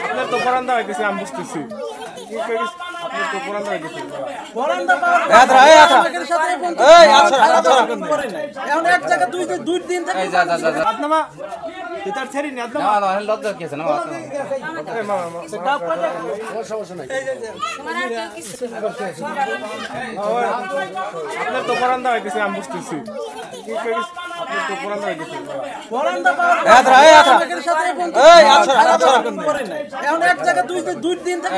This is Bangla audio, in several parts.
আপনার তো পরান্দা হইতেছে আমি বুঝতেছি আপনার তো পরান্দা হইতেছে পরান্দা এখন এক জায়গা দুই দিন থেকে আদনামা ভিতর ছেড়ি না আদনামা না না লজ্জা কি আছে না এই মামা ডাব পাটা সমস্যা নাই আপনার তো পরান্দা হইতেছে আমি বুঝতেছি আপনার তো পরান্দা হইতেছে পরান্দা এখন এক জায়গা দুই দিন থেকে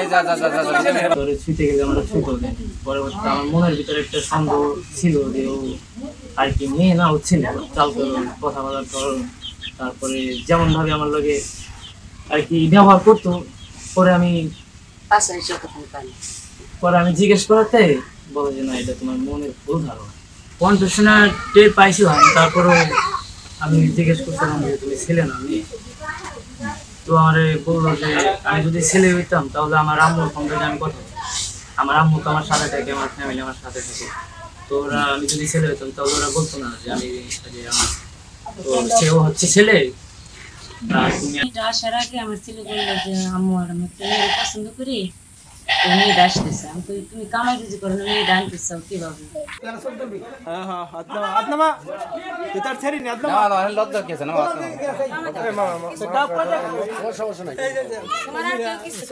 ধরে ছুটে গেলে আমরা ছুটো দেয় পরবর্তীতে আমার মনের ভিতরে একটা সন্দেহ ছিল যে ও আর কি মেয়ে না হচ্ছিল চাল করো কথা বলার ধরন তারপরে যেমন ভাবে আমার লগে আর কি ব্যবহার করতো পরে আমি জিজ্ঞেস করাতে বলে যে না এটা তোমার মনের ভুল ধারণা কণ্ঠশোনা টের পাইছিলাম তারপরেও আমি জিজ্ঞেস করছিলাম যে তুমি ছেলে না মেয়ে তো আমার বললো যে আমি যদি ছেলে হইতাম তাহলে আমার আম্মুর সঙ্গে আমি কথা বলতাম। আমার আম্মু তো আমার সাথে থাকে আমার ফ্যামিলি আমার সাথে থাকে তো ওরা আমি যদি ছেলে হইতাম তাহলে ওরা বলতো না যে আমি যে আমার তো সেও হচ্ছে ছেলে তুমি এটা আসার আগে আমার ছেলে বললো যে আম্মু আর আমি একটা মেয়ে পছন্দ করি তো মেয়েটা আসতেছে আমি কই তুমি কামাই রুজি করো না মেয়েটা আনতেছ কিভাবে আদনামা ভিতর ছেড়ি না আদনামা না না লজ্জা কি আছে না এই মামা ডাব পাটা সমস্যা নাই তোমার আর কেউ কিছু